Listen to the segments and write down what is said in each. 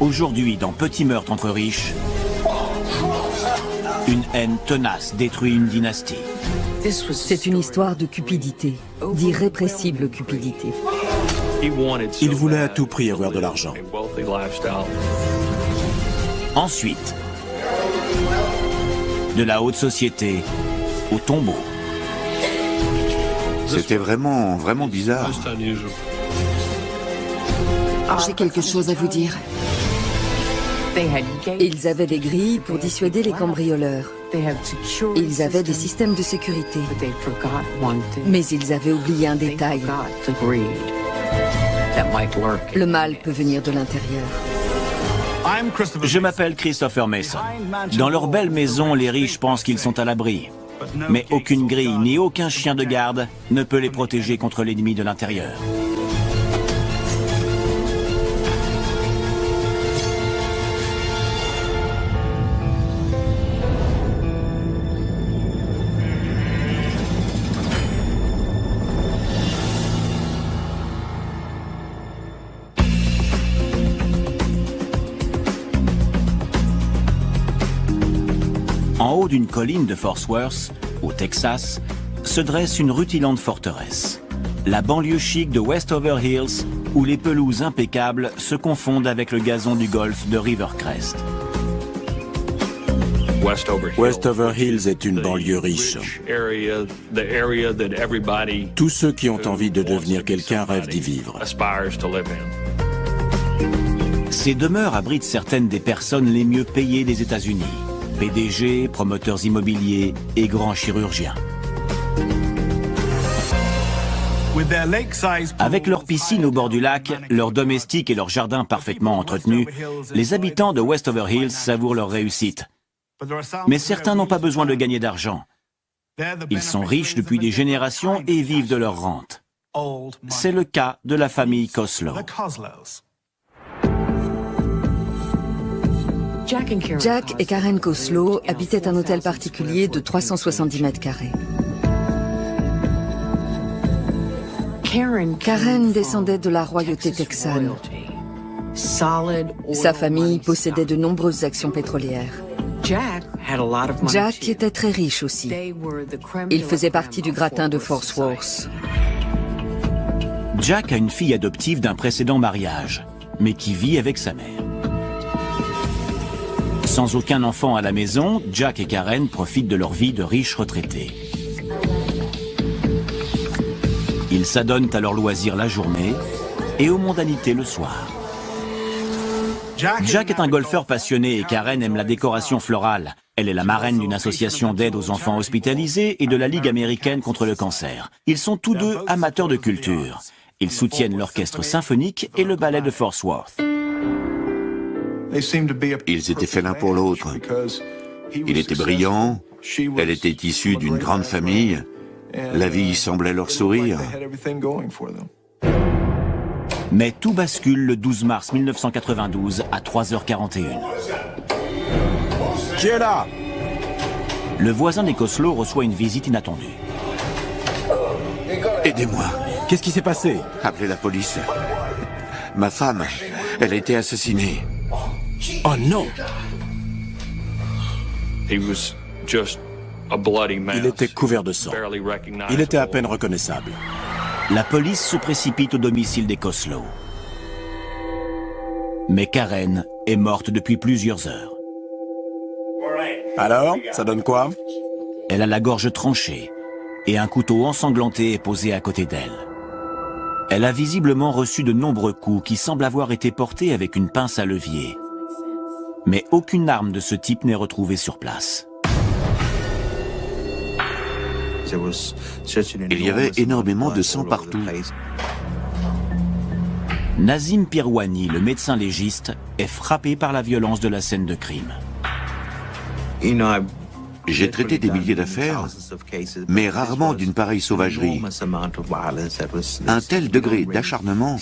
Aujourd'hui, dans Petit meurtre entre riches, une haine tenace détruit une dynastie. C'est une histoire de cupidité, d'irrépressible cupidité. Il voulait à tout prix avoir de l'argent. Ensuite, de la haute société au tombeau. C'était vraiment bizarre. J'ai quelque chose à vous dire. Ils avaient des grilles pour dissuader les cambrioleurs. Ils avaient des systèmes de sécurité. Mais ils avaient oublié un détail. Le mal peut venir de l'intérieur. Je m'appelle Christopher Mason. Dans leur belle maison, les riches pensent qu'ils sont à l'abri. Mais aucune grille ni aucun chien de garde ne peut les protéger contre l'ennemi de l'intérieur. En haut d'une colline de Fort Worth, au Texas, se dresse une rutilante forteresse. La banlieue chic de Westover Hills, où les pelouses impeccables se confondent avec le gazon du golfe de Rivercrest. Westover Hills est une banlieue riche. Tous ceux qui ont envie de devenir quelqu'un rêvent d'y vivre. Ces demeures abritent certaines des personnes les mieux payées des États-Unis. PDG, promoteurs immobiliers et grands chirurgiens. Avec leur piscine au bord du lac, leurs domestiques et leurs jardins parfaitement entretenus, les habitants de Westover Hills savourent leur réussite. Mais certains n'ont pas besoin de gagner d'argent. Ils sont riches depuis des générations et vivent de leur rente. C'est le cas de la famille Koslow. Jack et Karen Koslow habitaient un hôtel particulier de 370 mètres carrés. Karen descendait de la royauté texane. Sa famille possédait de nombreuses actions pétrolières. Jack était très riche aussi. Il faisait partie du gratin de Fort Worth. Jack a une fille adoptive d'un précédent mariage, mais qui vit avec sa mère. Sans aucun enfant à la maison, Jack et Karen profitent de leur vie de riches retraités. Ils s'adonnent à leurs loisirs la journée et aux mondanités le soir. Jack est un golfeur passionné et Karen aime la décoration florale. Elle est la marraine d'une association d'aide aux enfants hospitalisés et de la Ligue américaine contre le cancer. Ils sont tous deux amateurs de culture. Ils soutiennent l'orchestre symphonique et le ballet de Fort Worth. Ils étaient faits l'un pour l'autre. Il était brillant, elle était issue d'une grande famille. La vie semblait leur sourire. Mais tout bascule le 12 mars 1992 à 3h41. Qui est là? Le voisin des Koslow reçoit une visite inattendue. Aidez-moi, Qu'est-ce qui s'est passé? appelez la police. Ma femme, elle a été assassinée. Oh non! Il était couvert de sang. Il était à peine reconnaissable. La police se précipite au domicile des Koslow. Mais Karen est morte depuis plusieurs heures. Alors, ça donne quoi? Elle a la gorge tranchée et un couteau ensanglanté est posé à côté d'elle. Elle a visiblement reçu de nombreux coups qui semblent avoir été portés avec une pince à levier. Mais aucune arme de ce type n'est retrouvée sur place. Il y avait énormément de sang partout. Nazim Pirwani, le médecin légiste, est frappé par la violence de la scène de crime. J'ai traité des milliers d'affaires, mais rarement d'une pareille sauvagerie. Un tel degré d'acharnement,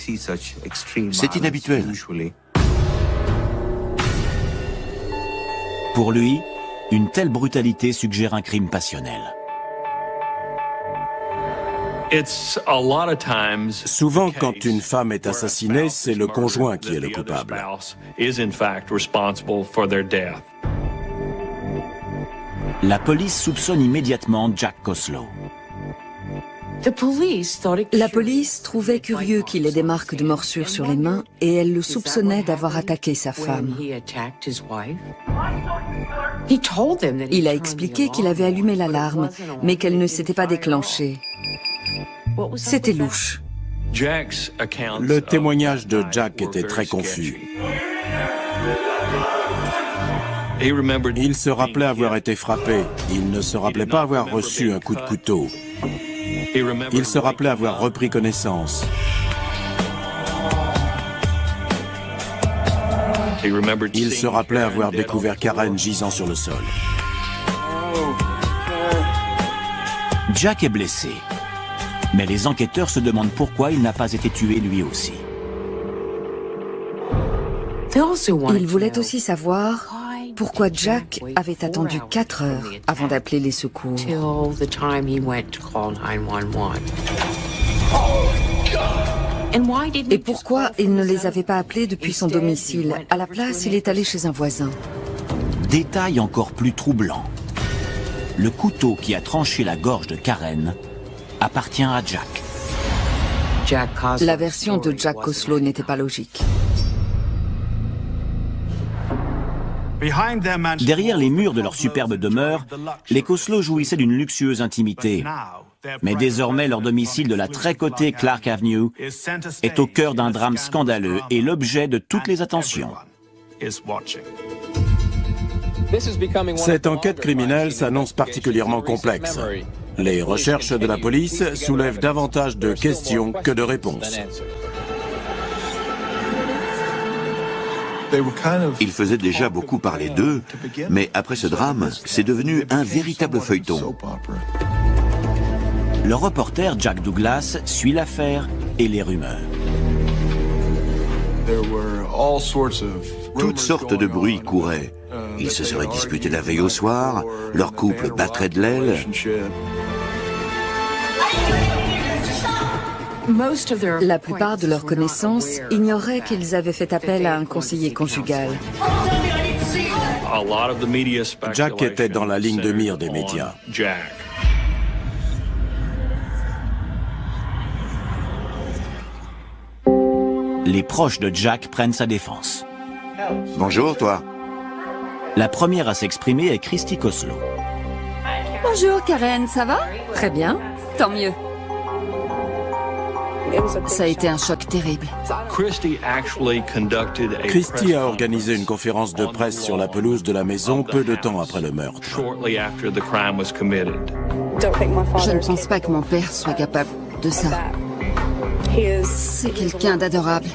c'est inhabituel. Pour lui, une telle brutalité suggère un crime passionnel. Souvent, quand une femme est assassinée, c'est le conjoint qui est le coupable. La police soupçonne immédiatement Jack Koslow. La police trouvait curieux qu'il ait des marques de morsures sur les mains et elle le soupçonnait d'avoir attaqué sa femme. Il a expliqué qu'il avait allumé l'alarme, mais qu'elle ne s'était pas déclenchée. C'était louche. Le témoignage de Jack était très confus. Il se rappelait avoir été frappé. Il ne se rappelait pas avoir reçu un coup de couteau. Il se rappelait avoir repris connaissance. Il se rappelait avoir découvert Karen gisant sur le sol. Jack est blessé, mais les enquêteurs se demandent pourquoi il n'a pas été tué lui aussi. Ils voulaient aussi savoir pourquoi Jack avait attendu 4 heures avant d'appeler les secours. Et pourquoi il ne les avait pas appelés depuis son domicile? À la place, il est allé chez un voisin. Détail encore plus troublant. Le couteau qui a tranché la gorge de Karen appartient à Jack. La version de Jack Koslow n'était pas logique. Derrière les murs de leur superbe demeure, les Koslow jouissaient d'une luxueuse intimité. Mais désormais, leur domicile de la très cotée Clark Avenue est au cœur d'un drame scandaleux et l'objet de toutes les attentions. Cette enquête criminelle s'annonce particulièrement complexe. Les recherches de la police soulèvent davantage de questions que de réponses. Ils faisaient déjà beaucoup parler d'eux, mais après ce drame, c'est devenu un véritable feuilleton. Le reporter Jack Douglas suit l'affaire et les rumeurs. Toutes sortes de bruits couraient. Ils se seraient disputés la veille au soir, leur couple battrait de l'aile. La plupart de leurs connaissances ignoraient qu'ils avaient fait appel à un conseiller conjugal. Jack était dans la ligne de mire des médias. Les proches de Jack prennent sa défense. Bonjour, toi. La première à s'exprimer est Christy Koslow. Bonjour Karen, ça va? Très bien. Tant mieux. Ça a été un choc terrible. Christy a organisé une conférence de presse sur la pelouse de la maison peu de temps après le meurtre. Je ne pense pas que mon père soit capable de ça. C'est quelqu'un d'adorable.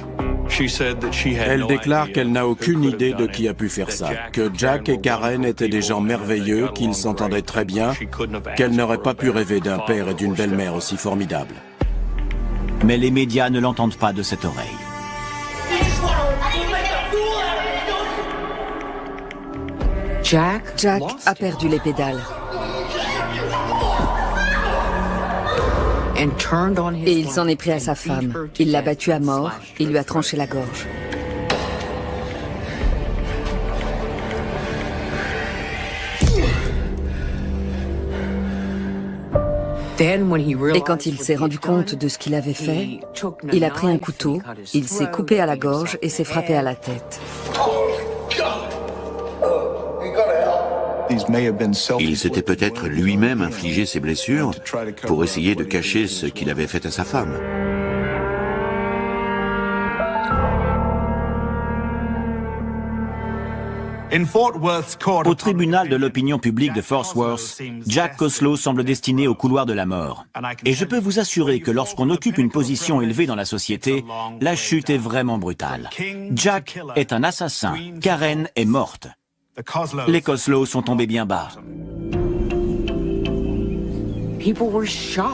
Elle déclare qu'elle n'a aucune idée de qui a pu faire ça, que Jack et Karen étaient des gens merveilleux, qu'ils s'entendaient très bien, qu'elle n'aurait pas pu rêver d'un père et d'une belle-mère aussi formidables. Mais les médias ne l'entendent pas de cette oreille. Jack a perdu les pédales. Et il s'en est pris à sa femme. Il l'a battue à mort et lui a tranché la gorge. Et quand il s'est rendu compte de ce qu'il avait fait, il a pris un couteau, il s'est coupé à la gorge et s'est frappé à la tête. Il s'était peut-être lui-même infligé ses blessures pour essayer de cacher ce qu'il avait fait à sa femme. Au tribunal de l'opinion publique de Fort Worth, Jack Koslow semble destiné au couloir de la mort. Et je peux vous assurer que lorsqu'on occupe une position élevée dans la société, la chute est vraiment brutale. Jack est un assassin, Karen est morte. Les Koslow sont tombés bien bas.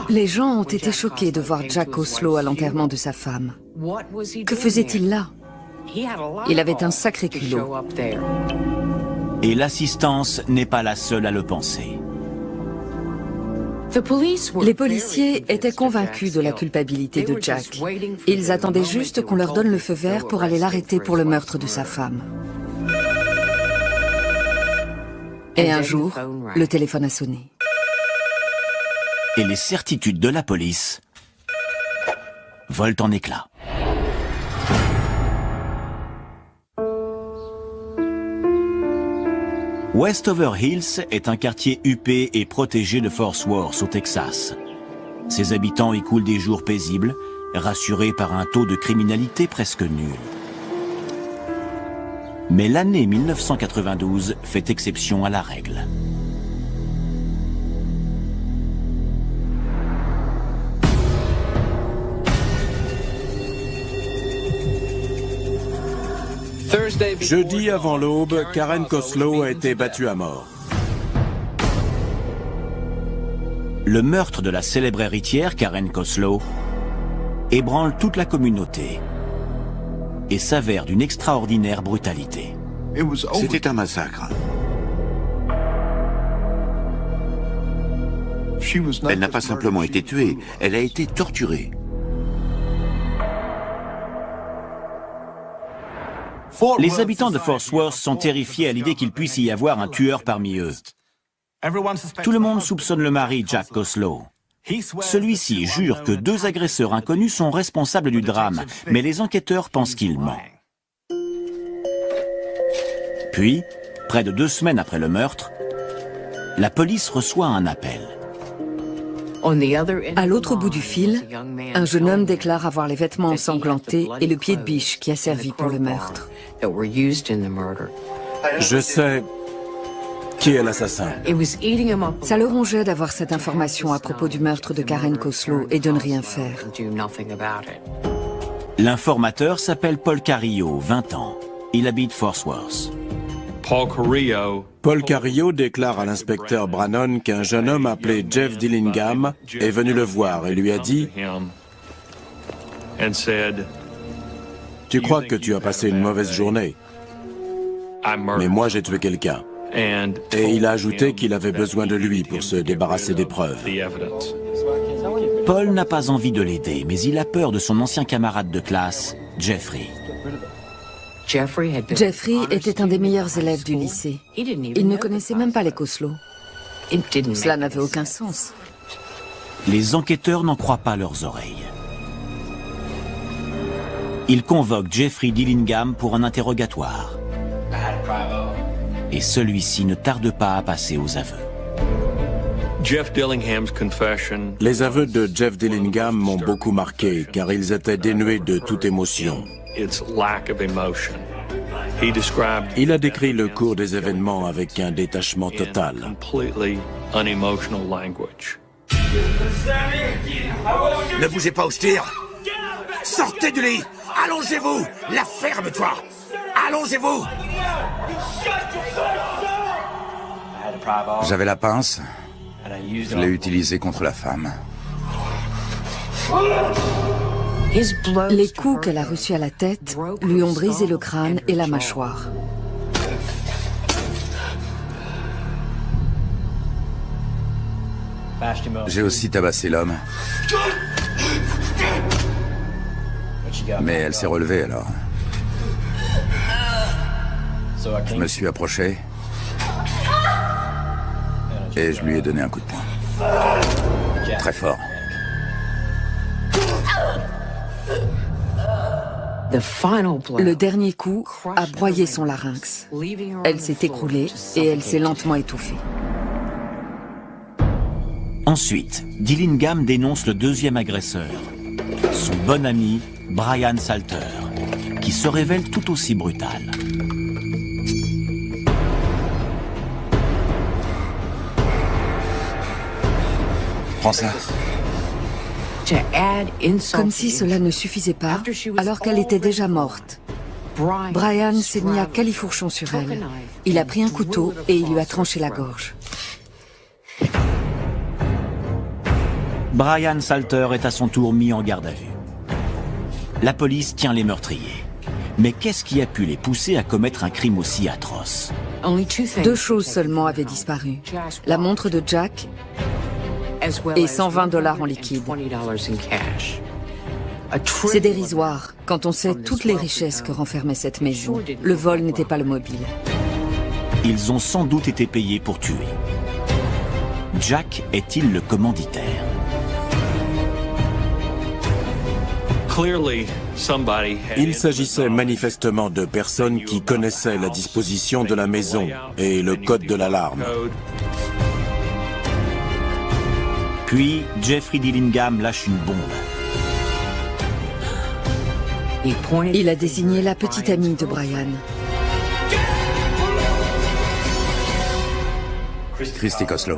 Les gens ont été choqués de voir Jack Koslow à l'enterrement de sa femme. Que faisait-il là? Il avait un sacré culot. Et l'assistance n'est pas la seule à le penser. Les policiers étaient convaincus de la culpabilité de Jack. Ils attendaient juste qu'on leur donne le feu vert pour aller l'arrêter pour le meurtre de sa femme. Et un jour, le téléphone a sonné. Et les certitudes de la police volent en éclats. Westover Hills est un quartier huppé et protégé de Fort Worth, au Texas. Ses habitants y coulent des jours paisibles, rassurés par un taux de criminalité presque nul. Mais l'année 1992 fait exception à la règle. Jeudi avant l'aube, Karen Coslow a été battue à mort. Le meurtre de la célèbre héritière Karen Coslow ébranle toute la communauté et s'avère d'une extraordinaire brutalité. C'était un massacre. Elle n'a pas simplement été tuée, elle a été torturée. Les habitants de Fort Worth sont terrifiés à l'idée qu'il puisse y avoir un tueur parmi eux. Tout le monde soupçonne le mari, Jack Coslow. Celui-ci jure que 2 agresseurs inconnus sont responsables du drame, mais les enquêteurs pensent qu'il ment. Puis, près de 2 semaines après le meurtre, la police reçoit un appel. À l'autre bout du fil, un jeune homme déclare avoir les vêtements ensanglantés et le pied de biche qui a servi pour le meurtre. Je sais qui est l'assassin. Ça le rongeait d'avoir cette information à propos du meurtre de Karen Coslow et de ne rien faire. L'informateur s'appelle Paul Carrillo, 20 ans. Il habite Fort Worth. Paul Carrillo déclare à l'inspecteur Brannon qu'un jeune homme appelé Jeff Dillingham est venu le voir et lui a dit « Tu crois que tu as passé une mauvaise journée, mais moi j'ai tué quelqu'un. » Et il a ajouté qu'il avait besoin de lui pour se débarrasser des preuves. Paul n'a pas envie de l'aider, mais il a peur de son ancien camarade de classe, Jeffrey. Jeffrey était un des meilleurs élèves du lycée. Il ne connaissait même pas les Coslow. Cela n'avait aucun sens. Les enquêteurs n'en croient pas leurs oreilles. Ils convoquent Jeffrey Dillingham pour un interrogatoire. Et celui-ci ne tarde pas à passer aux aveux. Les aveux de Jeff Dillingham m'ont beaucoup marqué car ils étaient dénués de toute émotion. Il a décrit le cours des événements avec un détachement total. Ne bougez pas, Austin. Sortez du lit. Allongez-vous. La ferme-toi. Allongez-vous. J'avais la pince. Je l'ai utilisée contre la femme. Les coups qu'elle a reçus à la tête lui ont brisé le crâne et la mâchoire. J'ai aussi tabassé l'homme. Mais elle s'est relevée alors. Je me suis approché et je lui ai donné un coup de poing. Très fort. Le dernier coup a broyé son larynx. Elle s'est écroulée et elle s'est lentement étouffée. Ensuite, Dillingham dénonce le 2e agresseur, son bon ami Brian Salter, qui se révèle tout aussi brutal. Prends ça. Comme si cela ne suffisait pas, alors qu'elle était déjà morte. Brian s'est mis à califourchon sur elle. Il a pris un couteau et il lui a tranché la gorge. Brian Salter est à son tour mis en garde à vue. La police tient les meurtriers. Mais qu'est-ce qui a pu les pousser à commettre un crime aussi atroce? 2 choses seulement avaient disparu. La montre de Jack et $120 en liquide. C'est dérisoire quand on sait toutes les richesses que renfermait cette maison. Le vol n'était pas le mobile. Ils ont sans doute été payés pour tuer. Jack est-il le commanditaire? Il s'agissait manifestement de personnes qui connaissaient la disposition de la maison et le code de l'alarme. Puis, Jeffrey Dillingham lâche une bombe. Il a désigné la petite amie de Brian. Christy Koslow.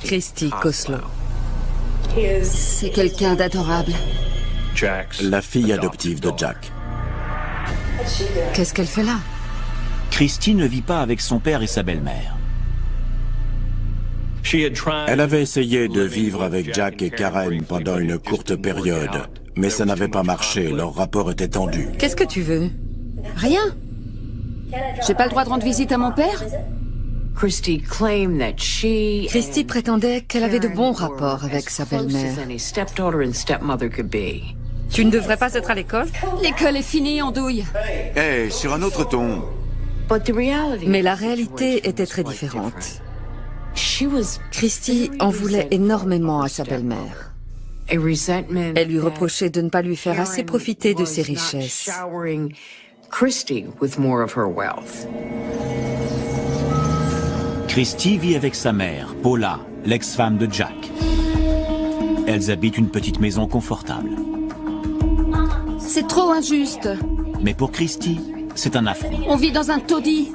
Christy Koslow. C'est quelqu'un d'adorable. La fille adoptive de Jack. Qu'est-ce qu'elle fait là? Christy ne vit pas avec son père et sa belle-mère. Elle avait essayé de vivre avec Jack et Karen pendant une courte période, mais ça n'avait pas marché, leur rapport était tendu. Qu'est-ce que tu veux? Rien. J'ai pas le droit de rendre visite à mon père? Christy prétendait qu'elle avait de bons rapports avec sa belle-mère. Tu ne devrais pas être à l'école? L'école est finie, andouille. Eh, sur un autre ton. Mais la réalité était très différente. Christy en voulait énormément à sa belle-mère. Elle lui reprochait de ne pas lui faire assez profiter de ses richesses. Christy vit avec sa mère, Paula, l'ex-femme de Jack. Elles habitent une petite maison confortable. C'est trop injuste. Mais pour Christy, c'est un affront. On vit dans un taudis.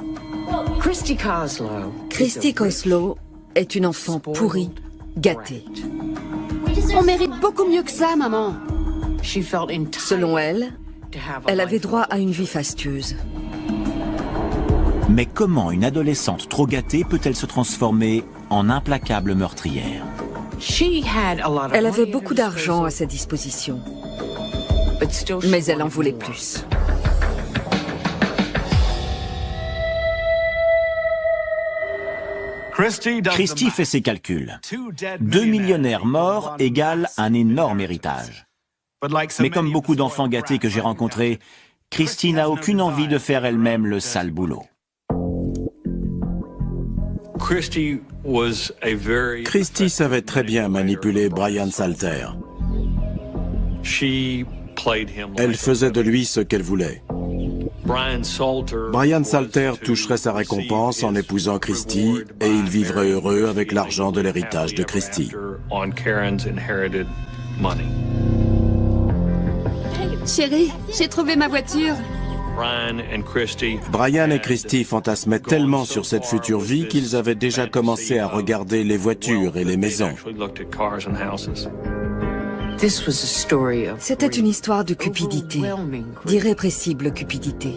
Christy Koslow est une enfant pourrie, gâtée. On mérite beaucoup mieux que ça, maman. Selon elle, elle avait droit à une vie fastueuse. Mais comment une adolescente trop gâtée peut-elle se transformer en implacable meurtrière? Elle avait beaucoup d'argent à sa disposition, mais elle en voulait plus. Christy fait ses calculs. 2 millionnaires morts égale un énorme héritage. Mais comme beaucoup d'enfants gâtés que j'ai rencontrés, Christy n'a aucune envie de faire elle-même le sale boulot. Christy savait très bien manipuler Brian Salter. Elle faisait de lui ce qu'elle voulait. Brian Salter toucherait sa récompense en épousant Christy et il vivrait heureux avec l'argent de l'héritage de Christy. Chérie, j'ai trouvé ma voiture. Brian et Christy fantasmaient tellement sur cette future vie qu'ils avaient déjà commencé à regarder les voitures et les maisons. C'était une histoire de cupidité, d'irrépressible cupidité.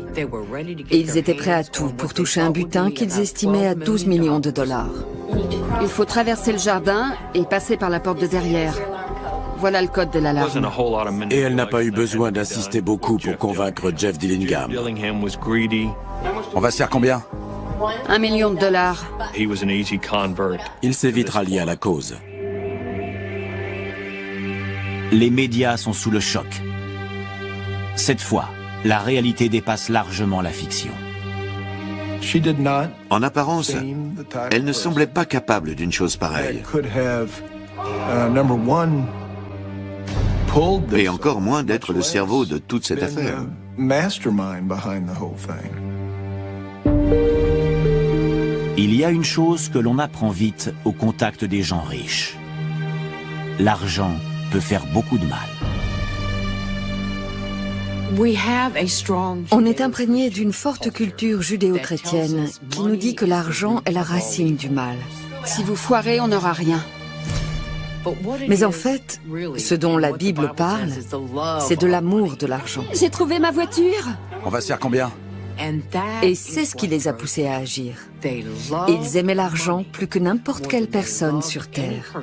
Et ils étaient prêts à tout pour toucher un butin qu'ils estimaient à 12 millions de dollars. Il faut traverser le jardin et passer par la porte de derrière. Voilà le code de l'alarme. Et elle n'a pas eu besoin d'insister beaucoup pour convaincre Jeff Dillingham. On va se faire combien? $1 million. Il s'est vite rallié à la cause. Les médias sont sous le choc. Cette fois, la réalité dépasse largement la fiction. En apparence, elle ne semblait pas capable d'une chose pareille. Et encore moins d'être le cerveau de toute cette affaire. Il y a une chose que l'on apprend vite au contact des gens riches. L'argent peut faire beaucoup de mal. On est imprégné d'une forte culture judéo-chrétienne qui nous dit que l'argent est la racine du mal. Si vous foirez, on n'aura rien. Mais en fait, ce dont la Bible parle, c'est de l'amour de l'argent. J'ai trouvé ma voiture. On va se faire combien? Et c'est ce qui les a poussés à agir. Ils aimaient l'argent plus que n'importe quelle personne sur Terre.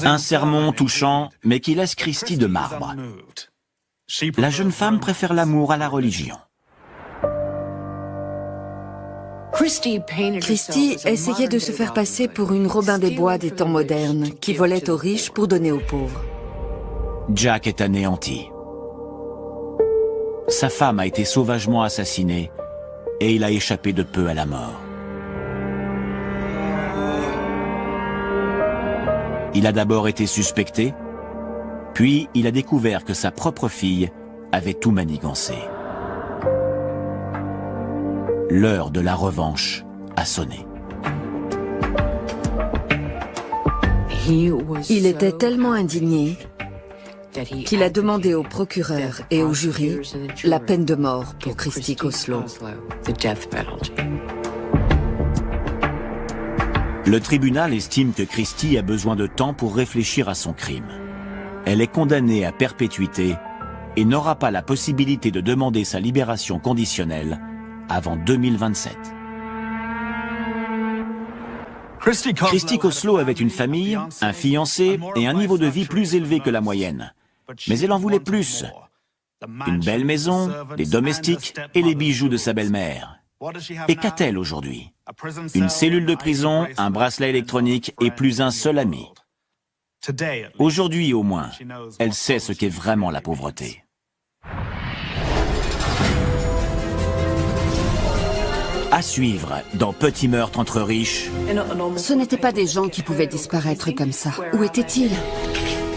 Un sermon touchant, mais qui laisse Christy de marbre. La jeune femme préfère l'amour à la religion. Christie essayait de se faire passer pour une Robin des Bois des temps modernes, qui volait aux riches pour donner aux pauvres. Jack est anéanti. Sa femme a été sauvagement assassinée et il a échappé de peu à la mort. Il a d'abord été suspecté, puis il a découvert que sa propre fille avait tout manigancé. L'heure de la revanche a sonné. Il était tellement indigné qu'il a demandé au procureur et au jury la peine de mort pour Christy Koslow. Le tribunal estime que Christy a besoin de temps pour réfléchir à son crime. Elle est condamnée à perpétuité et n'aura pas la possibilité de demander sa libération conditionnelle avant 2027. Christy Koslow avait une famille, un fiancé et un niveau de vie plus élevé que la moyenne. Mais elle en voulait plus. Une belle maison, des domestiques et les bijoux de sa belle-mère. Et qu'a-t-elle aujourd'hui? Une cellule de prison, un bracelet électronique et plus un seul ami. Aujourd'hui au moins, elle sait ce qu'est vraiment la pauvreté. À suivre dans Petit meurtre entre riches. Ce n'étaient pas des gens qui pouvaient disparaître comme ça. Où étaient-ils?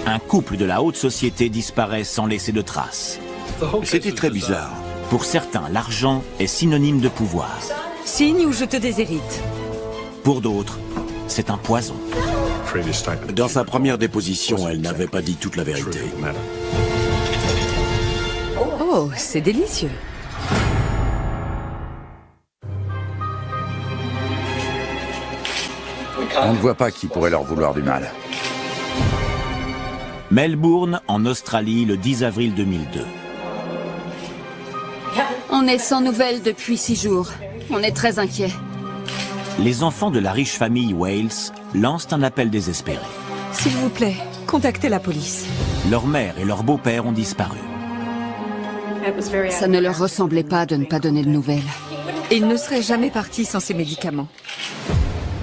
Un couple de la haute société disparaît sans laisser de traces. C'était très bizarre. Pour certains, l'argent est synonyme de pouvoir. Signe ou je te déshérite. Pour d'autres, c'est un poison. Dans sa première déposition, elle n'avait pas dit toute la vérité. Oh, c'est délicieux. On ne voit pas qui pourrait leur vouloir du mal. Melbourne, en Australie, le 10 avril 2002. On est sans nouvelles depuis 6 jours. On est très inquiets. Les enfants de la riche famille Wales lancent un appel désespéré. S'il vous plaît, contactez la police. Leur mère et leur beau-père ont disparu. Ça ne leur ressemblait pas de ne pas donner de nouvelles. Il ne serait jamais parti sans ses médicaments.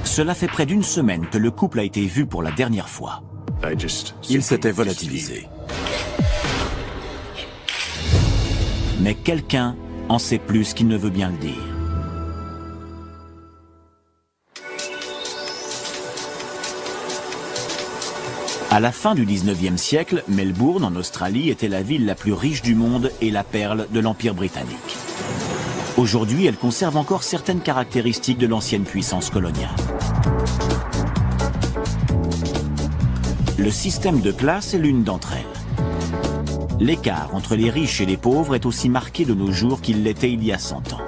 Cela fait près d'une semaine que le couple a été vu pour la dernière fois. Il s'était volatilisé. Mais quelqu'un en sait plus qu'il ne veut bien le dire. À la fin du 19e siècle, Melbourne, en Australie, était la ville la plus riche du monde et la perle de l'Empire britannique. Aujourd'hui, elle conserve encore certaines caractéristiques de l'ancienne puissance coloniale. Le système de classe est l'une d'entre elles. L'écart entre les riches et les pauvres est aussi marqué de nos jours qu'il l'était il y a 100 ans.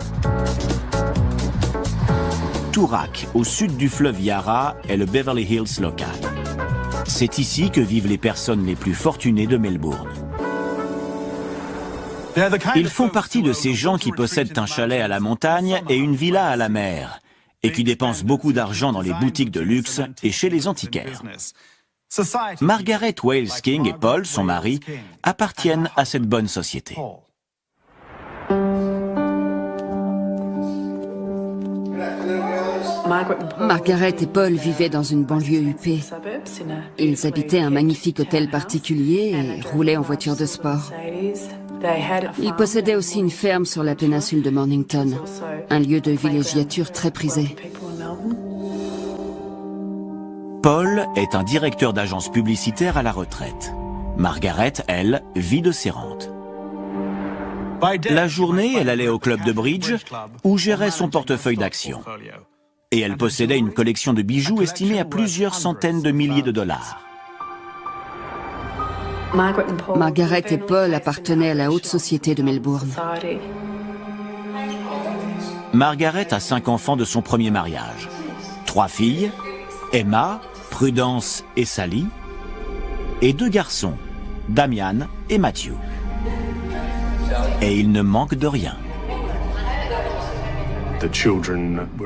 Toorak, au sud du fleuve Yarra, est le Beverly Hills local. C'est ici que vivent les personnes les plus fortunées de Melbourne. Ils font partie de ces gens qui possèdent un chalet à la montagne et une villa à la mer, et qui dépensent beaucoup d'argent dans les boutiques de luxe et chez les antiquaires. Margaret Wales King et Paul, son mari, appartiennent à cette bonne société. Margaret et Paul vivaient dans une banlieue huppée. Ils habitaient un magnifique hôtel particulier et roulaient en voiture de sport. Ils possédaient aussi une ferme sur la péninsule de Mornington, un lieu de villégiature très prisé. Paul est un directeur d'agence publicitaire à la retraite. Margaret, elle, vit de ses rentes. La journée, elle allait au club de bridge où gérait son portefeuille d'actions. Et elle possédait une collection de bijoux estimée à plusieurs centaines de milliers de dollars. Margaret et Paul appartenaient à la haute société de Melbourne. Margaret a 5 enfants de son premier mariage. 3 filles, Emma, Prudence et Sally, et 2 garçons, Damian et Matthew. Et il ne manque de rien.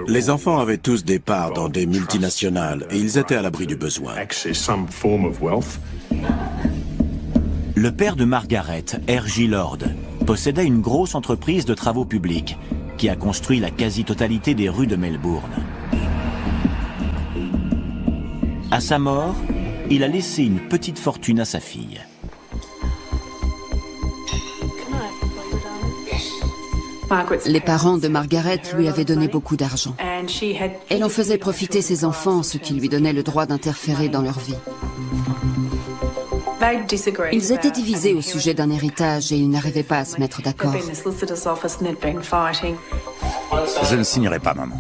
Les enfants avaient tous des parts dans des multinationales et ils étaient à l'abri du besoin. Le père de Margaret, R.J. Lord, possédait une grosse entreprise de travaux publics qui a construit la quasi-totalité des rues de Melbourne. À sa mort, il a laissé une petite fortune à sa fille. Les parents de Margaret lui avaient donné beaucoup d'argent. Elle en faisait profiter ses enfants, ce qui lui donnait le droit d'interférer dans leur vie. Ils étaient divisés au sujet d'un héritage et ils n'arrivaient pas à se mettre d'accord. Je ne signerai pas, maman.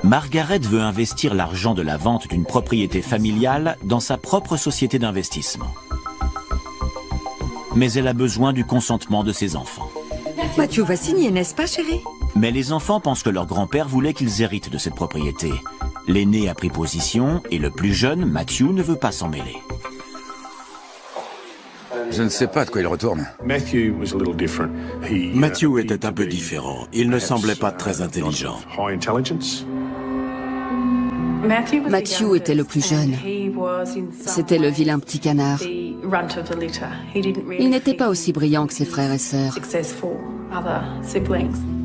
Margaret veut investir l'argent de la vente d'une propriété familiale dans sa propre société d'investissement. Mais elle a besoin du consentement de ses enfants. Matthew va signer, n'est-ce pas, chérie? Mais les enfants pensent que leur grand-père voulait qu'ils héritent de cette propriété. L'aîné a pris position et le plus jeune, Matthew, ne veut pas s'en mêler. Je ne sais pas de quoi il retourne. Matthew était un peu différent. Il ne semblait pas très intelligent. Matthew était le plus jeune. C'était le vilain petit canard. Il n'était pas aussi brillant que ses frères et sœurs.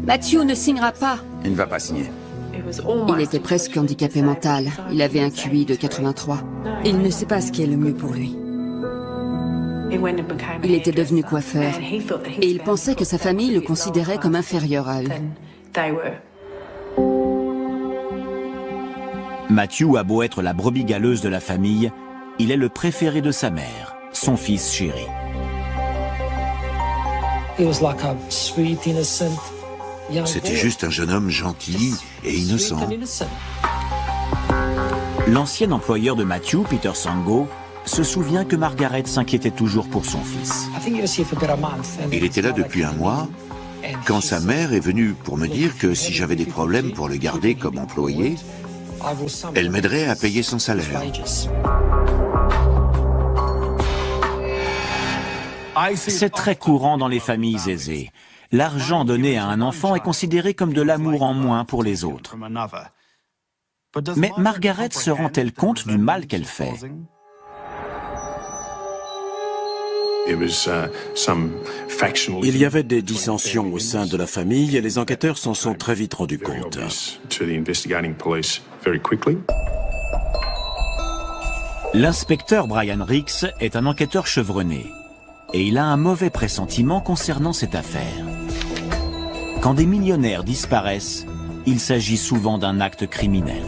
Matthew ne signera pas. Il ne va pas signer. Il était presque handicapé mental. Il avait un QI de 83. Il ne sait pas ce qui est le mieux pour lui. Il était devenu coiffeur et il pensait que sa famille le considérait comme inférieur à eux. Matthew a beau être la brebis galeuse de la famille, il est le préféré de sa mère, son fils chéri. C'était juste un jeune homme gentil et innocent. L'ancien employeur de Matthew, Peter Sango, se souvient que Margaret s'inquiétait toujours pour son fils. Il était là depuis un mois, quand sa mère est venue pour me dire que si j'avais des problèmes pour le garder comme employé, elle m'aiderait à payer son salaire. C'est très courant dans les familles aisées. L'argent donné à un enfant est considéré comme de l'amour en moins pour les autres. Mais Margaret se rend-elle compte du mal qu'elle fait ? Il y avait des dissensions au sein de la famille et les enquêteurs s'en sont très vite rendus compte. L'inspecteur Brian Rix est un enquêteur chevronné et il a un mauvais pressentiment concernant cette affaire. Quand des millionnaires disparaissent, il s'agit souvent d'un acte criminel.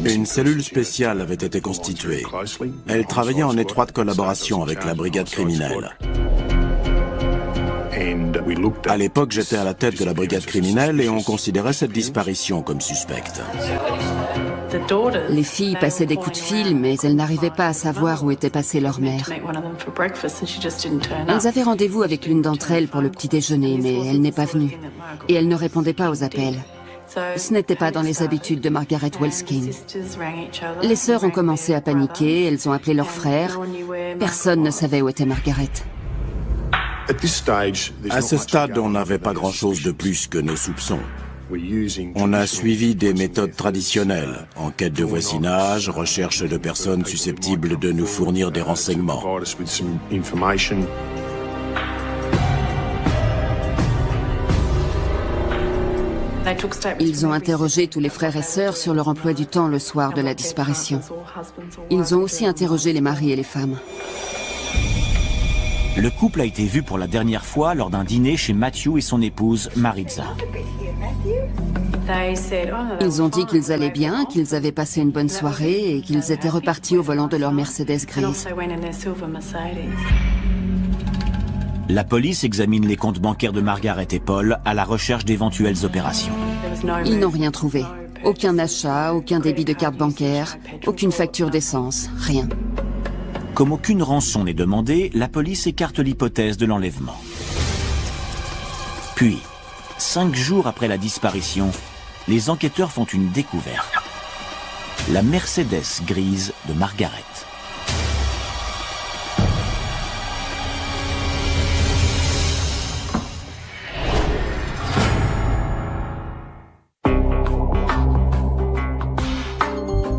Une cellule spéciale avait été constituée. Elle travaillait en étroite collaboration avec la brigade criminelle. À l'époque, j'étais à la tête de la brigade criminelle et on considérait cette disparition comme suspecte. Les filles passaient des coups de fil, mais elles n'arrivaient pas à savoir où était passée leur mère. Elles avaient rendez-vous avec l'une d'entre elles pour le petit déjeuner, mais elle n'est pas venue. Et elle ne répondait pas aux appels. Ce n'était pas dans les habitudes de Margaret Welsking. Les sœurs ont commencé à paniquer, elles ont appelé leur frère. Personne ne savait où était Margaret. À ce stade, on n'avait pas grand-chose de plus que nos soupçons. On a suivi des méthodes traditionnelles, enquête de voisinage, recherche de personnes susceptibles de nous fournir des renseignements. Ils ont interrogé tous les frères et sœurs sur leur emploi du temps le soir de la disparition. Ils ont aussi interrogé les maris et les femmes. Le couple a été vu pour la dernière fois lors d'un dîner chez Matthew et son épouse, Maritza. Ils ont dit qu'ils allaient bien, qu'ils avaient passé une bonne soirée et qu'ils étaient repartis au volant de leur Mercedes grise. La police examine les comptes bancaires de Margaret et Paul à la recherche d'éventuelles opérations. Ils n'ont rien trouvé. Aucun achat, aucun débit de carte bancaire, aucune facture d'essence, rien. Comme aucune rançon n'est demandée, la police écarte l'hypothèse de l'enlèvement. Puis, 5 jours après la disparition, les enquêteurs font une découverte. La Mercedes grise de Margaret.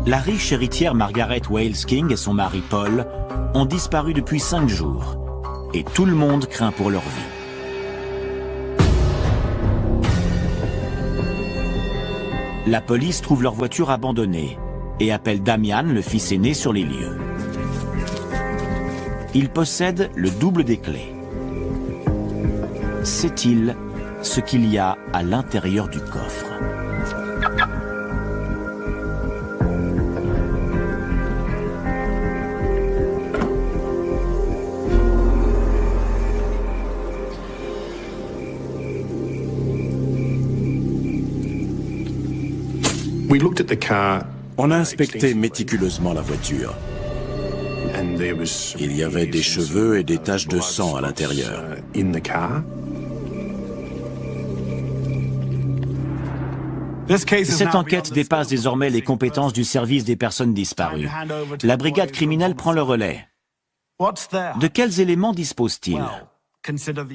La riche héritière Margaret Welsking et son mari Paul ont disparu depuis 5 jours et tout le monde craint pour leur vie. La police trouve leur voiture abandonnée et appelle Damian, le fils aîné, sur les lieux. Il possède le double des clés. Sait-il ce qu'il y a à l'intérieur du coffre? On a inspecté méticuleusement la voiture. Il y avait des cheveux et des taches de sang à l'intérieur. Cette enquête dépasse désormais les compétences du service des personnes disparues. La brigade criminelle prend le relais. De quels éléments dispose-t-il?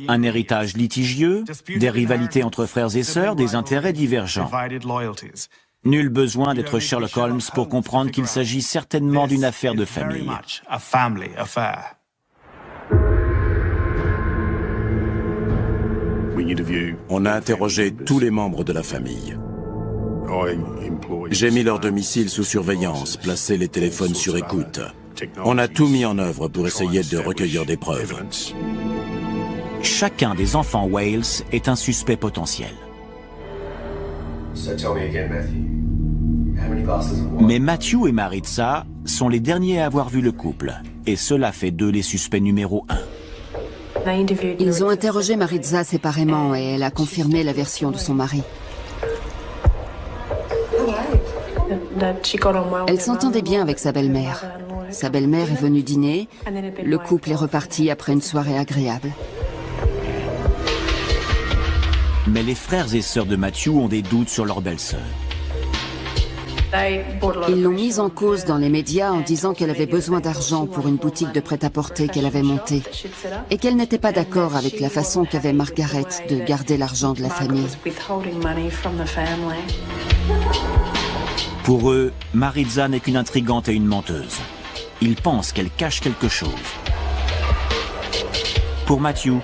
Un héritage litigieux, des rivalités entre frères et sœurs, des intérêts divergents. Nul besoin d'être Sherlock Holmes pour comprendre qu'il s'agit certainement d'une affaire de famille. On a interrogé tous les membres de la famille. J'ai mis leur domicile sous surveillance, placé les téléphones sur écoute. On a tout mis en œuvre pour essayer de recueillir des preuves. Chacun des enfants Wales est un suspect potentiel. Mais Matthew et Maritza sont les derniers à avoir vu le couple, et cela fait d'eux les suspects numéro 1. Ils ont interrogé Maritza séparément et elle a confirmé la version de son mari. Elle s'entendait bien avec sa belle-mère. Sa belle-mère est venue dîner, le couple est reparti après une soirée agréable. Mais les frères et sœurs de Matthew ont des doutes sur leur belle-sœur. Ils l'ont mise en cause dans les médias en disant qu'elle avait besoin d'argent pour une boutique de prêt-à-porter qu'elle avait montée et qu'elle n'était pas d'accord avec la façon qu'avait Margaret de garder l'argent de la famille. Pour eux, Maritza n'est qu'une intrigante et une menteuse. Ils pensent qu'elle cache quelque chose. Pour Matthew,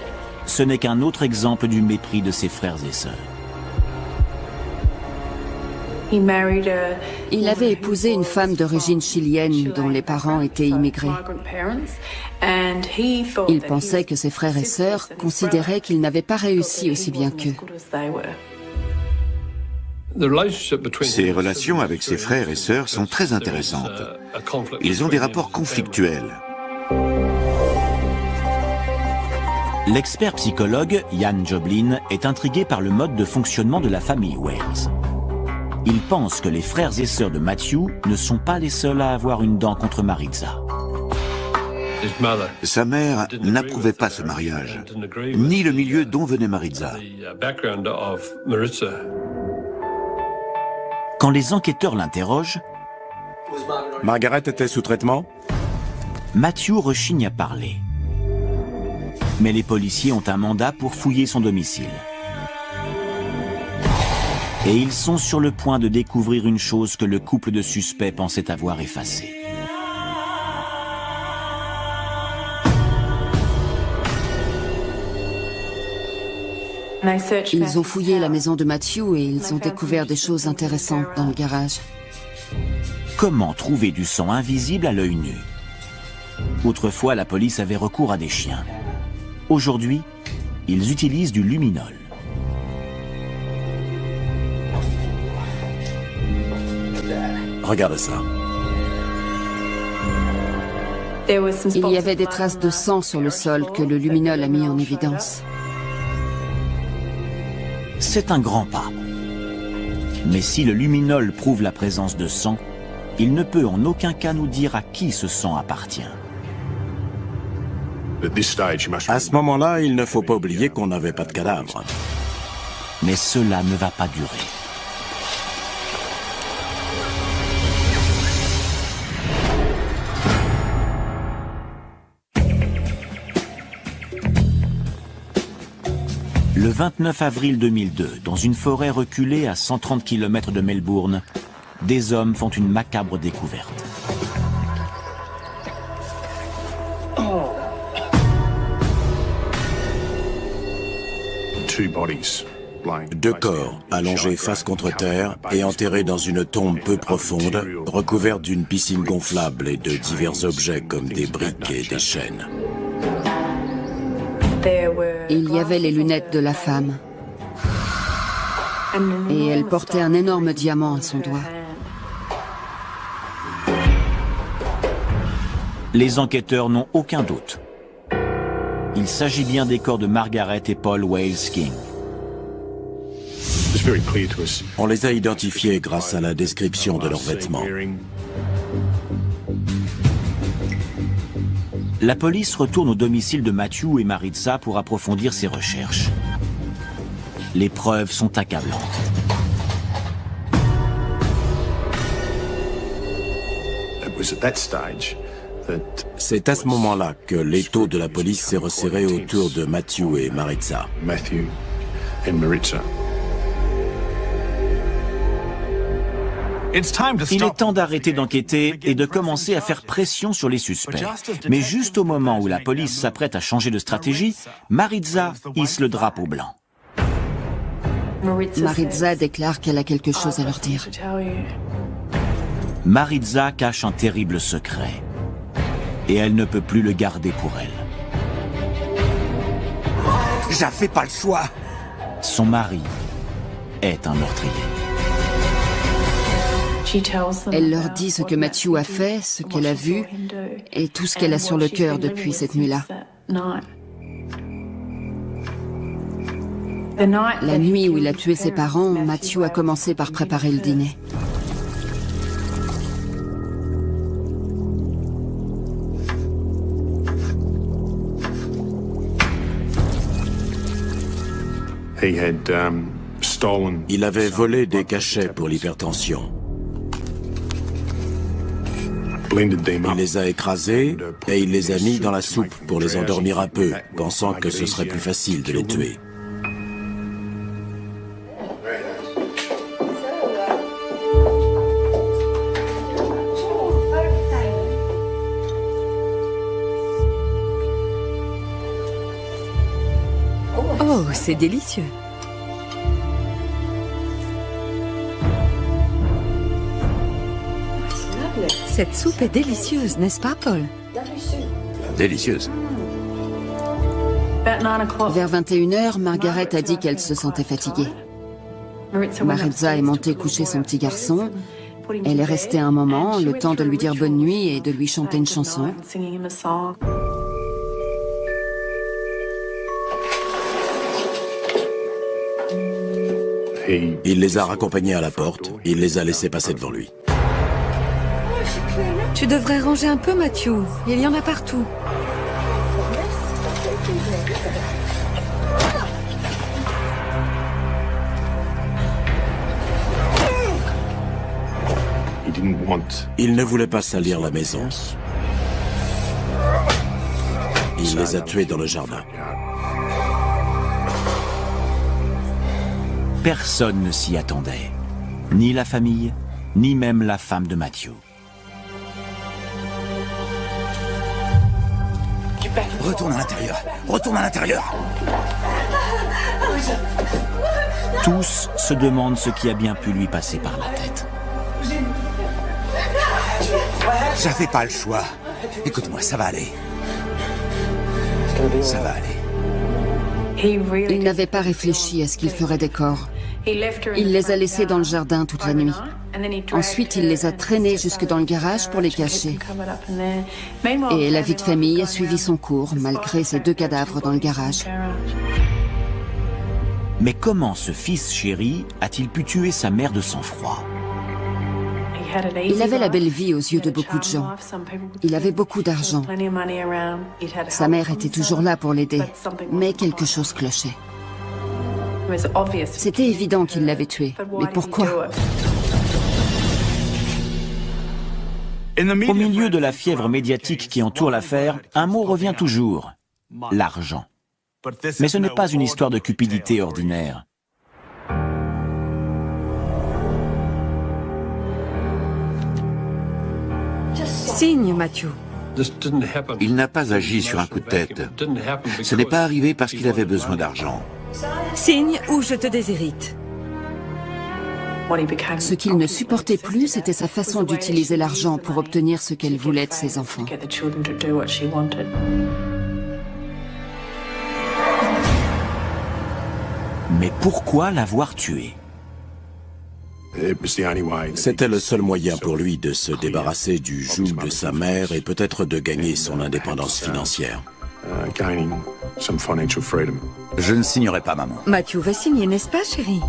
ce n'est qu'un autre exemple du mépris de ses frères et sœurs. Il avait épousé une femme d'origine chilienne dont les parents étaient immigrés. Il pensait que ses frères et sœurs considéraient qu'il n'avait pas réussi aussi bien qu'eux. Ses relations avec ses frères et sœurs sont très intéressantes. Ils ont des rapports conflictuels. L'expert psychologue Ian Joblin est intrigué par le mode de fonctionnement de la famille Wales. Il pense que les frères et sœurs de Matthew ne sont pas les seuls à avoir une dent contre Maritza. Sa mère n'approuvait pas ce mariage, ni le milieu dont venait Maritza. Quand les enquêteurs l'interrogent, Margaret était sous traitement? Matthew rechigne à parler. Mais les policiers ont un mandat pour fouiller son domicile. Et ils sont sur le point de découvrir une chose que le couple de suspects pensait avoir effacée. Ils ont fouillé la maison de Matthew et ils ont découvert des choses intéressantes dans le garage. Comment trouver du sang invisible à l'œil nu? Autrefois, la police avait recours à des chiens. Aujourd'hui, ils utilisent du luminol. Regarde ça. Il y avait des traces de sang sur le sol que le luminol a mis en évidence. C'est un grand pas. Mais si le luminol prouve la présence de sang, il ne peut en aucun cas nous dire à qui ce sang appartient. À ce moment-là, il ne faut pas oublier qu'on n'avait pas de cadavre. Mais cela ne va pas durer. Le 29 avril 2002, dans une forêt reculée à 130 km de Melbourne, des hommes font une macabre découverte. 2 corps, allongés face contre terre et enterrés dans une tombe peu profonde, recouverte d'une piscine gonflable et de divers objets comme des briques et des chaînes. Il y avait les lunettes de la femme. Et elle portait un énorme diamant à son doigt. Les enquêteurs n'ont aucun doute. Il s'agit bien des corps de Margaret et Paul Wales King. On les a identifiés grâce à la description de leurs vêtements. La police retourne au domicile de Matthew et Maritza pour approfondir ses recherches. Les preuves sont accablantes. C'est à ce moment-là que l'étau de la police s'est resserré autour de Matthew et Maritza. Il est temps d'arrêter d'enquêter et de commencer à faire pression sur les suspects. Mais juste au moment où la police s'apprête à changer de stratégie, Maritza hisse le drapeau blanc. Maritza déclare qu'elle a quelque chose à leur dire. Maritza cache un terrible secret. Et elle ne peut plus le garder pour elle. J'avais pas le choix. Son mari est un meurtrier. Elle leur dit ce que Matthew a fait, ce qu'elle a vu, et tout ce qu'elle a sur le cœur depuis cette nuit-là. La nuit où il a tué ses parents, Matthew a commencé par préparer le dîner. Il avait volé des cachets pour l'hypertension. Il les a écrasés et il les a mis dans la soupe pour les endormir un peu, pensant que ce serait plus facile de les tuer. Oh, c'est délicieux. Cette soupe est délicieuse, n'est-ce pas, Paul? Délicieuse. Vers 21h, Margaret a dit qu'elle se sentait fatiguée. Maritza est montée coucher son petit garçon. Elle est restée un moment, le temps de lui dire bonne nuit et de lui chanter une chanson. Il les a raccompagnés à la porte, il les a laissés passer devant lui. Tu devrais ranger un peu, Matthew. Il y en a partout. Il ne voulait pas salir la maison. Il les a tués dans le jardin. Personne ne s'y attendait. Ni la famille, ni même la femme de Matthew. Retourne à l'intérieur. Retourne à l'intérieur. Tous se demandent ce qui a bien pu lui passer par la tête. J'avais pas le choix. Écoute-moi, ça va aller. Ça va aller. Il n'avait pas réfléchi à ce qu'il ferait des corps. Il les a laissés dans le jardin toute la nuit. Ensuite, il les a traînés jusque dans le garage pour les cacher. Et la vie de famille a suivi son cours, malgré ces 2 cadavres dans le garage. Mais comment ce fils chéri a-t-il pu tuer sa mère de sang-froid? Il avait la belle vie aux yeux de beaucoup de gens. Il avait beaucoup d'argent. Sa mère était toujours là pour l'aider, mais quelque chose clochait. C'était évident qu'il l'avait tué, mais pourquoi? Au milieu de la fièvre médiatique qui entoure l'affaire, un mot revient toujours, l'argent. Mais ce n'est pas une histoire de cupidité ordinaire. Signe, Matthew. Il n'a pas agi sur un coup de tête. Ce n'est pas arrivé parce qu'il avait besoin d'argent. Signe ou je te déshérite. Ce qu'il ne supportait plus, c'était sa façon d'utiliser l'argent pour obtenir ce qu'elle voulait de ses enfants. Mais pourquoi l'avoir tué? C'était le seul moyen pour lui de se débarrasser du joug de sa mère et peut-être de gagner son indépendance financière. Je ne signerai pas, maman. Matthew va signer, n'est-ce pas, chérie?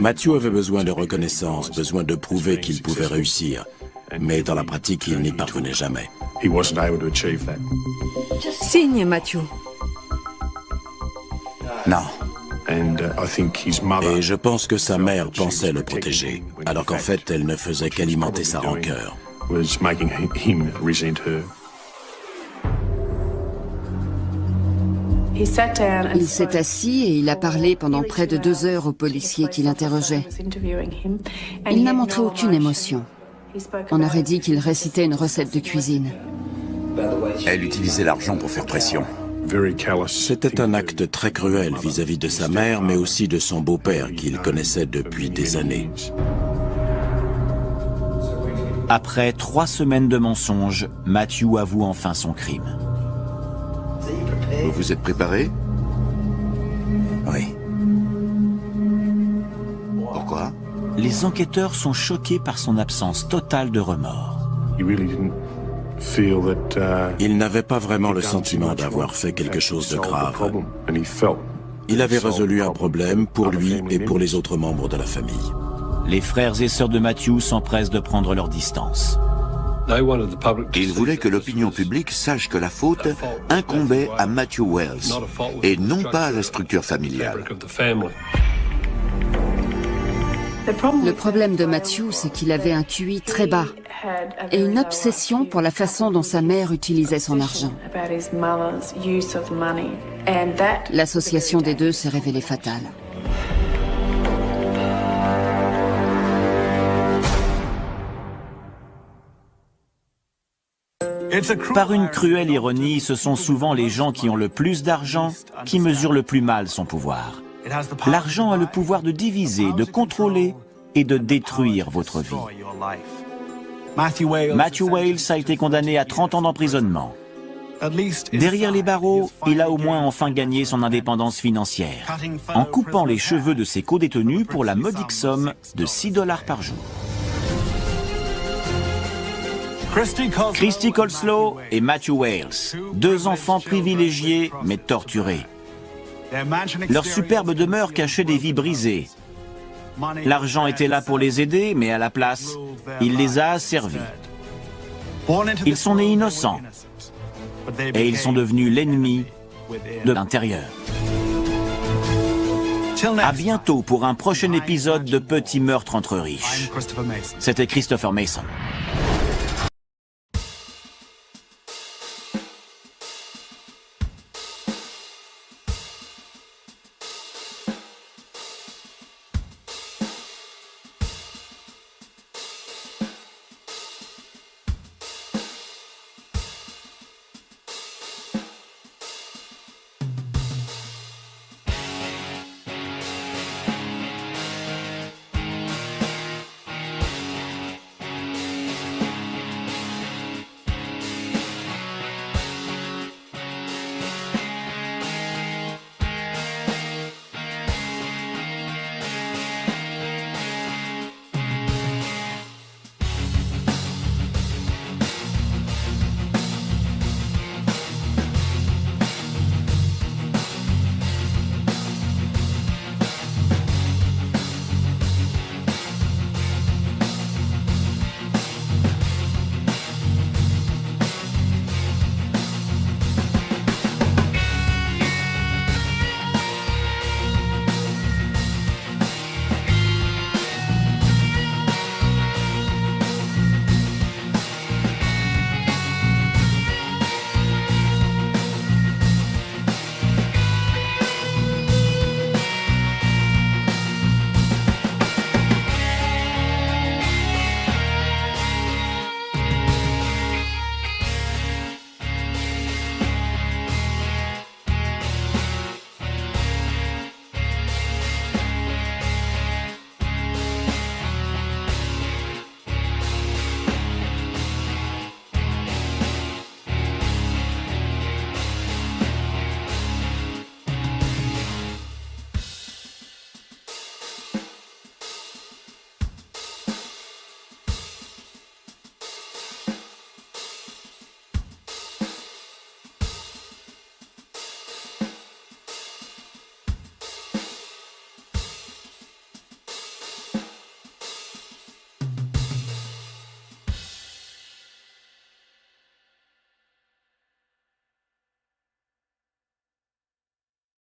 Matthew avait besoin de reconnaissance, besoin de prouver qu'il pouvait réussir. Mais dans la pratique, il n'y parvenait jamais. Signe, Matthew. Non. Et je pense que sa mère pensait le protéger, alors qu'en fait, elle ne faisait qu'alimenter sa rancœur. Il s'est assis et il a parlé pendant près de 2 heures aux policiers qui l'interrogeaient. Il n'a montré aucune émotion. On aurait dit qu'il récitait une recette de cuisine. Elle utilisait l'argent pour faire pression. C'était un acte très cruel vis-à-vis de sa mère, mais aussi de son beau-père qu'il connaissait depuis des années. Après 3 semaines de mensonges, Matthew avoue enfin son crime. Vous vous êtes préparé? Oui. Pourquoi? Les enquêteurs sont choqués par son absence totale de remords. Il n'avait pas vraiment le sentiment d'avoir fait quelque chose de grave. Il avait résolu un problème pour lui et pour les autres membres de la famille. Les frères et sœurs de Matthew s'empressent de prendre leur distance. Il voulait que l'opinion publique sache que la faute incombait à Matthew Wells et non pas à la structure familiale. Le problème de Matthew, c'est qu'il avait un QI très bas et une obsession pour la façon dont sa mère utilisait son argent. L'association des deux s'est révélée fatale. Par une cruelle ironie, ce sont souvent les gens qui ont le plus d'argent qui mesurent le plus mal son pouvoir. L'argent a le pouvoir de diviser, de contrôler et de détruire votre vie. Matthew Wales a été condamné à 30 ans d'emprisonnement. Derrière les barreaux, il a au moins enfin gagné son indépendance financière, en coupant les cheveux de ses co-détenus pour la modique somme de $6 par jour. Christy Coleslow et Matthew Wales, 2 enfants privilégiés mais torturés. Leur superbe demeure cachait des vies brisées. L'argent était là pour les aider, mais à la place, il les a asservis. Ils sont nés innocents et ils sont devenus l'ennemi de l'intérieur. À bientôt pour un prochain épisode de Petits meurtres entre riches. C'était Christopher Mason.